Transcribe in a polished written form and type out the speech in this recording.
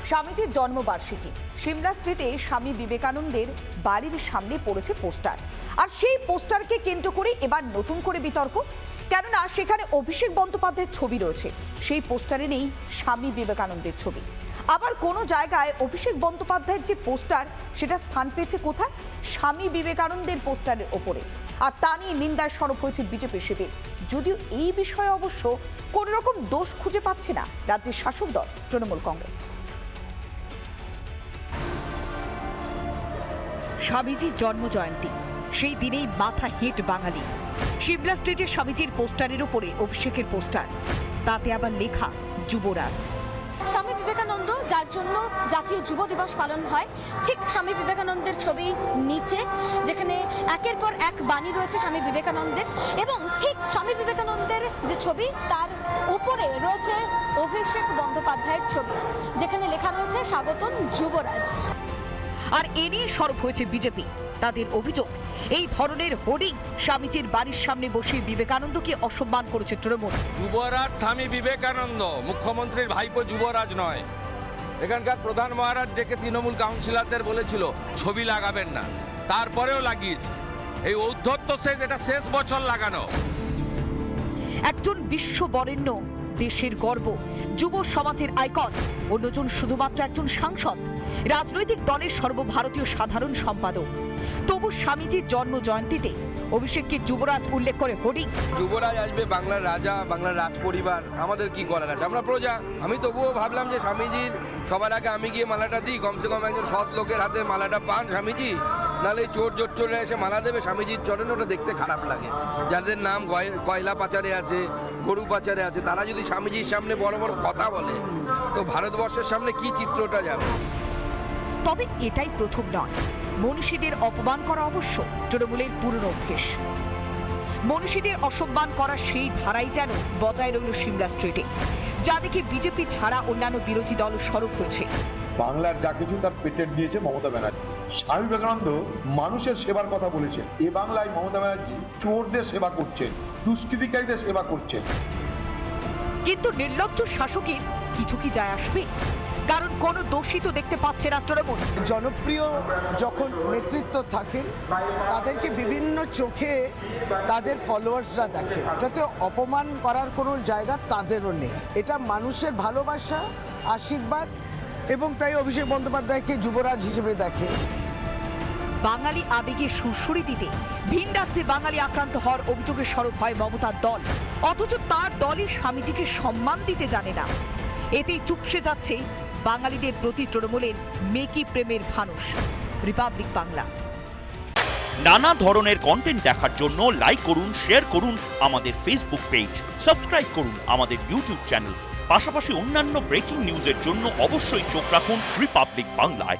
স্বামীজির জন্মবার্ষিকী সিমলা স্ট্রিটে স্বামী বিবেকানন্দের বাড়ির সামনে পড়েছে পোস্টার। আর সেই পোস্টারকে কেন্দ্র করে এবার নতুন করে বিতর্ক, কেননা সেখানে অভিষেক বন্দ্যোপাধ্যায়ের ছবি রয়েছে, সেই পোস্টারে নেই স্বামী বিবেকানন্দের ছবি। আবার কোনো জায়গায় অভিষেক বন্দ্যোপাধ্যায়ের যে পোস্টার সেটা স্থান পেয়েছে কোথায়? স্বামী বিবেকানন্দের পোস্টারের ওপরে। আর তা নিয়ে নিন্দায় সরব হয়েছে বিজেপি শিবির, যদিও এই বিষয়ে অবশ্য কোনো রকম দোষ খুঁজে পাচ্ছে না রাজ্যের শাসক দল তৃণমূল কংগ্রেস। স্বামীজির জন্মজয়ন্তী, সেই দিনেই মাথা হেঁট বাঙালি। সিমলা স্ট্রিটে স্বামীজির পোস্টারের উপরে অভিষেকের পোস্টার, তাতে আবার লেখা যুবরাজ। স্বামী বিবেকানন্দ, যার জন্য জাতীয় যুব দিবস পালন হয়, ঠিক স্বামী বিবেকানন্দের ছবি নিচে, যেখানে একের পর এক বাণী রয়েছে স্বামী বিবেকানন্দের, এবং ঠিক স্বামী বিবেকানন্দের যে ছবি তার উপরে রয়েছে অভিষেক বন্দ্যোপাধ্যায়ের ছবি, যেখানে লেখা রয়েছে স্বাগতম যুবরাজ। আর এ নিয়ে সরব হয়েছে বিজেপি। তাদের অভিযোগ, এই ধরনের হোর্ডিং স্বামীজির বাড়ির সামনে বসে বিবেকানন্দকে অসম্মান করেছে তৃণমূল। যুবরাজ স্বামী বিবেকানন্দ, মুখ্যমন্ত্রীর ভাইপো যুবরাজ নয়। এখানকার প্রধান মহারাজ ডেকে তৃণমূল কাউন্সিলরদের বলেছিল ছবি লাগাবেন না, তারপরেও লাগিয়েছে। এই ঔদ্ধত্য শেষ, এটা শেষ বছর লাগানো। একজন বিশ্ববরেণ্য, দেশের গর্ব, যুব সমাজের আইকন, অন্যজন শুধুমাত্র একজন সাংসদ, রাজনৈতিক দলের সর্বভারতীয় সাধারণ সম্পাদক। তবু স্বামীজির জন্ম জয়ন্তীতে অভিষেককে যুবরাজ উল্লেখ করে হোর্ডিং। যুবরাজ আসবে, বাংলার রাজা, বাংলার রাজ পরিবার, আমাদের কি করার আছে? আমরা প্রজা। আমি তবুও ভাবলাম যে স্বামীজির সবার আগে আমি গিয়ে মালাটা দিই, কমসে কম একজন সৎ লোকের হাতে মালাটা পান স্বামীজি, নাহলে চোর জোচ্চোরে এসে মালা দেবে স্বামীজির চরণে, ওটা দেখতে খারাপ লাগে। যাদের নাম কয়লা পাচারে আছে, গরু পাচারে আছে, তারা যদি স্বামীজির সামনে বড় বড় কথা বলে, তো ভারতবর্ষের সামনে কি চিত্রটা যাবে? তবে এটাই প্রথম নয়। মনীষীদের অপমান করা অবশ্য তৃণমূলের পুরনো অভ্যেস। মনীষীদের অসম্মান করা সেই ধারাই যেন বজায় রইল সিমলা স্ট্রিটে, যা দেখে বিজেপি ছাড়া অন্যান্য বিরোধী দল সরব হয়েছে। বাংলার যা কিছু তার পেটেন্ট দিয়েছে মমতা ব্যানার্জি। স্বামী বিবেকানন্দ মানুষের সেবার কথা বলেছেন। এ বাংলায় মমতা ব্যানার্জি চোরদের সেবা করছেন, দুষ্কৃতিকারীদের সেবা করছেন। কিন্তু নির্লজ্জ শাসকের কিছু কি যায় আসবে? কারণ কোনো দোষী তো দেখতে পাচ্ছে না তৃণমূল। জনপ্রিয় যখন নেতৃত্ব থাকেন, তাদেরকে বিভিন্ন চোখে তাদের ফলোয়ার্সরা দেখে, যাতে অপমান করার কোনো জায়গা তাদেরও নেই। এটা মানুষের ভালোবাসা, আশীর্বাদ, এবং তাই অভিষেক বন্দ্যোপাধ্যায়কে যুবরাজ হিসেবে দেখে। বাঙালি আবেগে সুরসুরি দিতে ভিন রাজ্যে বাঙালি আক্রান্ত হওয়ার অভিযোগে সরব হয় মমতার দল, অথচ তার দলই স্বামীজিকে সম্মান দিতে জানে না। এতেই চুপসে যাচ্ছে বাঙালিদের প্রতি তৃণমূলের মেকি প্রেমের ফানুষ। রিপাবলিক বাংলা। নানা ধরনের কন্টেন্ট দেখার জন্য লাইক করুন, শেয়ার করুন আমাদের ফেসবুক পেজ, সাবস্ক্রাইব করুন আমাদের ইউটিউব চ্যানেল। পাশাপাশি অন্যান্য ব্রেকিং নিউজের জন্য অবশ্যই চোখ রাখুন রিপাবলিক বাংলায়।